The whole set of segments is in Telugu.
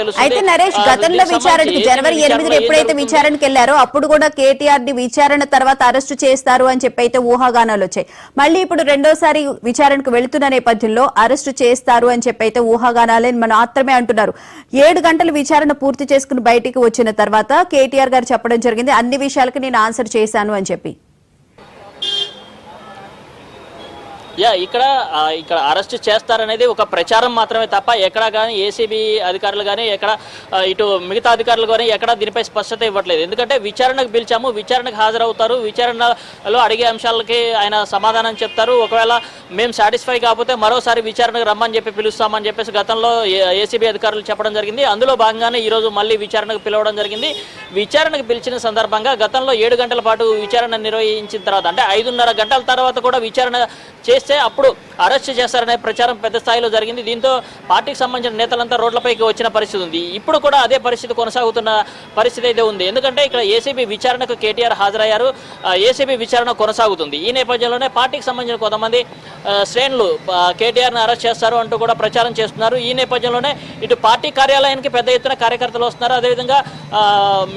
తెలుస్తుంది. అయితే నరేష్, గతంలో విచారణకు జనవరి 8న ఎప్పుడైతే విచారణకు వెళ్లారో అప్పుడు కూడా కేటీఆర్ ని విచారణ తర్వాత అరెస్టు చేస్తారు అని చెప్పి అయితే ఊహాగానాలు వచ్చాయి. మళ్ళీ ఇప్పుడు రెండోసారి విచారణకు వెళుతున్న నేపథ్యంలో అరెస్టు చేస్తారు అని చెప్పి అయితే ఊహాగానాలే మాత్రమే అంటున్నారు. 7 గంటలు విచారణ పూర్తి చేసుకుని బయటికి వచ్చిన తర్వాత కేటీఆర్ గారు చెప్పడం జరిగింది, అన్ని విషయాలకు నేను ఆన్సర్ చేశాను అని చెప్పి. ఇక్కడ అరెస్ట్ చేస్తారనేది ఒక ప్రచారం మాత్రమే తప్ప ఎక్కడ కానీ ఏసీబీ అధికారులు కానీ ఎక్కడ ఇటు మిగతా అధికారులు కానీ ఎక్కడ దీనిపై స్పష్టత ఇవ్వట్లేదు. ఎందుకంటే విచారణకు పిలిచాము, విచారణకు హాజరవుతారు, విచారణలో అడిగే అంశాలకి ఆయన సమాధానం చెప్తారు. ఒకవేళ మేము సాటిస్ఫై కాకపోతే మరోసారి విచారణకు రమ్మని చెప్పి పిలుస్తామని చెప్పేసి గతంలో ఏసీబీ అధికారులు చెప్పడం జరిగింది. అందులో భాగంగానే ఈరోజు మళ్ళీ విచారణకు పిలవడం జరిగింది. విచారణకు పిలిచిన సందర్భంగా గతంలో 7 గంటల పాటు విచారణ నిర్వహించిన తర్వాత అంటే 5.5 గంటల తర్వాత కూడా విచారణ చేస్తే అప్పుడు అరెస్ట్ చేస్తారనే ప్రచారం పెద్ద స్థాయిలో జరిగింది. దీంతో పార్టీకి సంబంధించిన నేతలంతా రోడ్లపైకి వచ్చిన పరిస్థితి ఉంది. ఇప్పుడు కూడా అదే పరిస్థితి కొనసాగుతున్న పరిస్థితి అయితే ఉంది. ఎందుకంటే ఇక్కడ ఏసీబీ విచారణకు కేటీఆర్ హాజరయ్యారు, ఏసీబీ విచారణ కొనసాగుతుంది. ఈ నేపథ్యంలోనే పార్టీకి సంబంధించిన కొంతమంది శ్రేణులు కేటీఆర్ని అరెస్ట్ చేస్తారు అంటూ కూడా ప్రచారం చేస్తున్నారు. ఈ నేపథ్యంలోనే ఇటు పార్టీ కార్యాలయానికి పెద్ద ఎత్తున కార్యకర్తలు వస్తున్నారు. అదేవిధంగా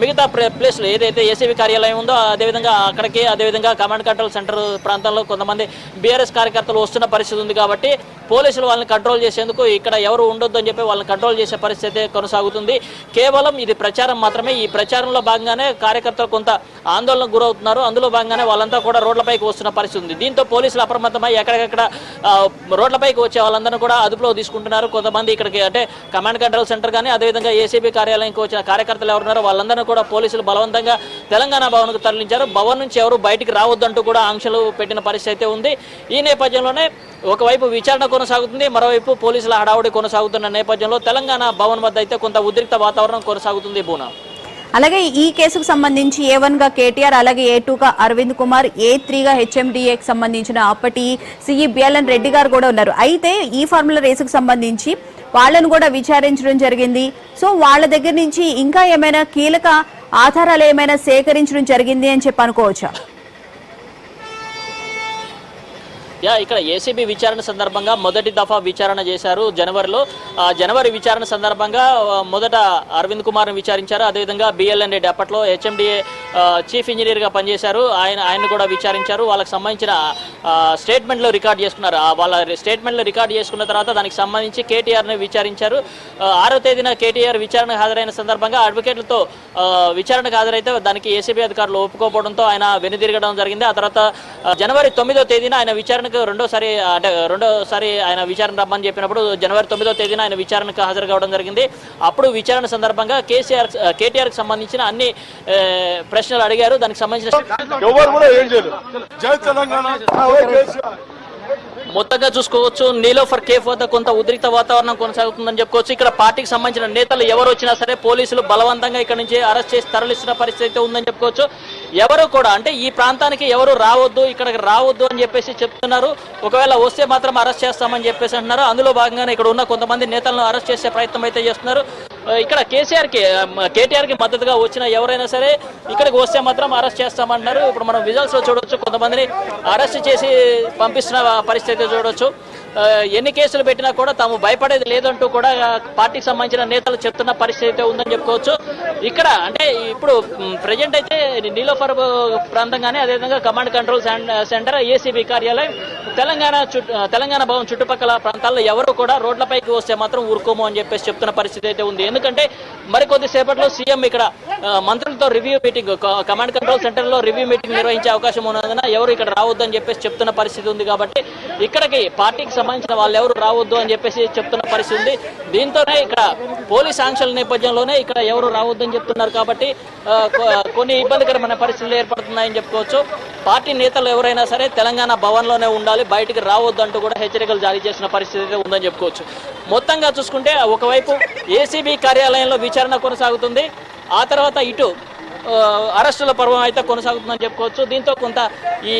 మిగతా ప్లేస్లు ఏదైతే ఏసీబీ కార్యాలయం ఉందో అదేవిధంగా అక్కడికి, అదేవిధంగా కమాండ్ కంట్రోల్ సెంటర్ ప్రాంతంలో కొంతమంది బీఆర్ఎస్ కార్యకర్తలు వస్తున్న పరిస్థితి ఉంది. కాబట్టి పోలీసులు వాళ్ళని కంట్రోల్ చేసేందుకు ఇక్కడ ఎవరు ఉండొద్దు అని చెప్పి వాళ్ళని కంట్రోల్ చేసే పరిస్థితి కొనసాగుతుంది. కేవలం ఇది ప్రచారం మాత్రమే. ఈ ప్రచారంలో భాగంగానే కార్యకర్తలు కొంత ఆందోళనకు గురవుతున్నారు. అందులో భాగంగానే వాళ్ళంతా కూడా రోడ్లపైకి వస్తున్న పరిస్థితి ఉంది. దీంతో పోలీసులు అప్రమత్తమై ఎక్కడికక్కడ రోడ్లపైకి వచ్చే వాళ్ళందరూ కూడా అదుపులో తీసుకుంటున్నారు. కొంతమంది ఇక్కడికి అంటే కమాండ్ కంట్రోల్ సెంటర్ కానీ అదేవిధంగా ఏసీబీ కార్యాలయానికి వచ్చిన కార్యకర్తలు ఎవరున్నారో వాళ్ళందరూ కూడా పోలీసులు బలవంతంగా తెలంగాణ భవన్కు తరలించారు. భవన్ నుంచి ఎవరు బయటికి రావద్దంటూ కూడా ఆంక్షలు పెట్టిన పరిస్థితి అయితే ఉంది. ఈ నేపథ్యంలోనే ఒకవైపు విచారణ కొనసాగుతుంది, మరోవైపు పోలీసుల హడావుడి కొనసాగుతున్న నేపథ్యంలో తెలంగాణ భవన్ వద్ద అయితే కొంత ఉద్రిక్త వాతావరణం కొనసాగుతుంది. బూనా, అలాగే ఈ కేసుకు సంబంధించి A1 గా కేటీఆర్, అలాగే A2 గా అరవింద్ కుమార్, A3 గా HMDAకి సంబంధించిన అప్పటి సిఈ బిఎల్ఎన్ రెడ్డి గారు కూడా ఉన్నారు. అయితే ఈ ఫార్ములా రేసుకు సంబంధించి వాళ్ళను కూడా విచారించడం జరిగింది. సో వాళ్ళ దగ్గర నుంచి ఇంకా ఏమైనా కీలక ఆధారాలు ఏమైనా సేకరించడం జరిగింది అని చెప్పి అనుకోవచ్చా? ఇక్కడ ఏసీబీ విచారణ సందర్భంగా మొదటి దఫా విచారణ చేశారు జనవరిలో. జనవరి విచారణ సందర్భంగా మొదట అరవింద్ కుమార్ని విచారించారు. అదేవిధంగా బిఎల్ఎన్ రెడ్డి అప్పట్లో HMDA చీఫ్ ఇంజనీర్గా పనిచేశారు, ఆయన కూడా విచారించారు. వాళ్ళకి సంబంధించిన స్టేట్మెంట్లో రికార్డ్ చేసుకున్నారు. వాళ్ళ స్టేట్మెంట్లో రికార్డ్ చేసుకున్న తర్వాత దానికి సంబంధించి కేటీఆర్ని విచారించారు. 6వ తేదీన కేటీఆర్ విచారణకు హాజరైన సందర్భంగా అడ్వకేట్లతో విచారణకు హాజరైతే దానికి ఏసీబీ అధికారులు ఒప్పుకోకపోవడంతో ఆయన వెనుదిరగడం జరిగింది. ఆ తర్వాత జనవరి 9వ తేదీన ఆయన విచారణ రెండోసారి ఆయన విచారణ రమ్మని చెప్పినప్పుడు జనవరి 9వ తేదీన ఆయన విచారణకు హాజరు కావడం జరిగింది. అప్పుడు విచారణ సందర్భంగా కేటీఆర్కి సంబంధించిన అన్ని ప్రశ్నలు అడిగారు. దానికి సంబంధించిన మొత్తంగా చూసుకోవచ్చు నీలోఫర్ కేఫ్ వద్ద కొంత ఉద్రిక్త వాతావరణం కొనసాగుతుందని చెప్పుకోవచ్చు. ఇక్కడ పార్టీకి సంబంధించిన నేతలు ఎవరు వచ్చినా సరే పోలీసులు బలవంతంగా ఇక్కడ నుంచి అరెస్ట్ చేసి తరలిస్తున్న పరిస్థితి అయితే ఉందని చెప్పుకోవచ్చు. ఎవరు కూడా అంటే ఈ ప్రాంతానికి ఎవరు రావద్దు, ఇక్కడికి రావద్దు అని చెప్పేసి చెప్తున్నారు. ఒకవేళ వస్తే మాత్రం అరెస్ట్ చేస్తామని చెప్పేసి అంటున్నారు. అందులో భాగంగానే ఇక్కడ ఉన్న కొంతమంది నేతలను అరెస్ట్ చేసే ప్రయత్నం అయితే చేస్తున్నారు. ఇక్కడ కేటీఆర్కి మద్దతుగా వచ్చిన ఎవరైనా సరే ఇక్కడికి వస్తే మాత్రం అరెస్ట్ చేస్తామంటున్నారు. ఇప్పుడు మనం విజువల్స్ లో చూడొచ్చు, కొంతమందిని అరెస్ట్ చేసి పంపిస్తున్న పరిస్థితి చూడొచ్చు. ఎన్ని కేసులు పెట్టినా కూడా తాము భయపడేది లేదంటూ కూడా పార్టీకి సంబంధించిన నేతలు చెప్తున్న పరిస్థితి ఉందని చెప్పుకోవచ్చు. ఇక్కడ అంటే ఇప్పుడు ప్రజెంట్ అయితే నీలోఫర్ ప్రాంతంగానే అదేవిధంగా కమాండ్ కంట్రోల్ సెంటర్, ఏసీబీ కార్యాలయం, తెలంగాణ భవన్ చుట్టుపక్కల ప్రాంతాల్లో ఎవరు కూడా రోడ్లపైకి వస్తే మాత్రం ఊరుకోము అని చెప్పేసి చెప్తున్న పరిస్థితి అయితే ఉంది. ఎందుకంటే మరికొద్ది సేపట్లో సీఎం ఇక్కడ మంత్రులతో review meeting, command control centre లో రివ్యూ మీటింగ్ నిర్వహించే అవకాశం ఉన్నందున ఎవరు ఇక్కడ రావద్దని చెప్పేసి చెప్తున్న పరిస్థితి ఉంది. కాబట్టి ఇక్కడికి పార్టీకి సంబంధించిన వాళ్ళు ఎవరు రావద్దు అని చెప్పేసి చెప్తున్న పరిస్థితి ఉంది. దీంతోనే ఇక్కడ పోలీస్ ఆంక్షల నేపథ్యంలోనే ఇక్కడ ఎవరు రావద్దు అని చెప్తున్నారు. కాబట్టి కొన్ని ఇబ్బందికరమైన పరిస్థితులు ఏర్పడుతున్నాయని చెప్పుకోవచ్చు. పార్టీ నేతలు ఎవరైనా సరే తెలంగాణ భవన్లోనే ఉండాలి, బయటికి రావద్దు అంటూ కూడా హెచ్చరికలు జారీ చేసిన పరిస్థితి ఉందని చెప్పుకోవచ్చు. మొత్తంగా చూసుకుంటే ఒకవైపు ఏసీబీ కార్యాలయంలో విచారణ కొనసాగుతుంది, ఆ తర్వాత ఇటు అరెస్టుల పర్వం అయితే కొనసాగుతుందని చెప్పుకోవచ్చు. దీంతో కొంత ఈ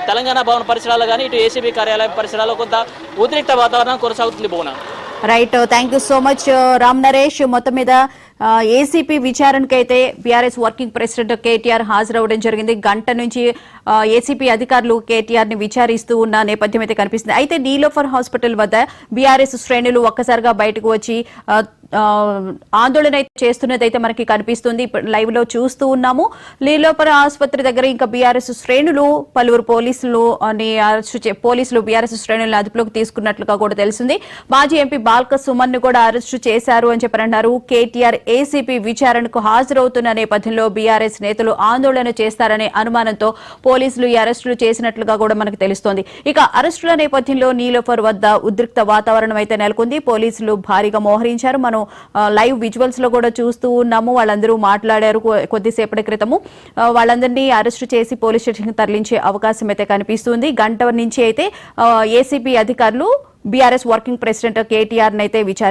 తెలంగాణ భవన్ పరిసరాలు కానీ ఇటు ఏసీబీ కార్యాలయం పరిసరాల్లో కొంత ఉద్రిక్త వాతావరణం కొనసాగుతుంది. Bhuvana right, thank you so much Ram Naresh. మొత్తం మీద ఏసీపీ విచారణకైతే బీఆర్ఎస్ వర్కింగ్ ప్రెసిడెంట్ కేటీఆర్ హాజరవడం జరిగింది. గంట నుంచి ఏసీపీ అధికారులు కేటీఆర్ ని విచారిస్తూ ఉన్న నేపథ్యం అయితే కనిపిస్తుంది. అయితే నీలోఫర్ హాస్పిటల్ వద్ద బీఆర్ఎస్ శ్రేణులు ఒక్కసారిగా బయటకు వచ్చి ఆందోళన చేస్తున్నది అయితే మనకి కనిపిస్తుంది. లైవ్ లో చూస్తూ ఉన్నాము. నీలోఫర్ ఆసుపత్రి దగ్గర ఇంకా బీఆర్ఎస్ శ్రేణులు పలువురు పోలీసులు బీఆర్ఎస్ శ్రేణులను అదుపులోకి తీసుకున్నట్లుగా కూడా తెలిసింది. మాజీ ఎంపీ బాల్క సుమన్ ను కూడా అరెస్టు చేశారు అని చెప్పారన్నారు. కేటీఆర్ ఏసీపీ విచారణకు హాజరవుతున్న నేపథ్యంలో బీఆర్ఎస్ నేతలు ఆందోళన చేస్తారనే అనుమానంతో పోలీసులు ఈ అరెస్టులు చేసినట్లుగా కూడా మనకు తెలుస్తోంది. ఇక అరెస్టుల నేపథ్యంలో నీలోఫర్ వద్ద ఉద్రిక్త వాతావరణం అయితే నెలకొంది. పోలీసులు భారీగా మోహరించారు. మనం లైవ్ విజువల్స్ లో కూడా చూస్తూ ఉన్నాము. వాళ్ళందరూ మాట్లాడారు కొద్దిసేపటి క్రితము. వాళ్ళందరినీ అరెస్టు చేసి పోలీస్ స్టేషన్ తరలించే అవకాశం అయితే కనిపిస్తుంది. గంట నుంచి అయితే ఏసీపీ అధికారులు బీఆర్ఎస్ వర్కింగ్ ప్రెసిడెంట్ కేటీఆర్ నైతే విచారించారు.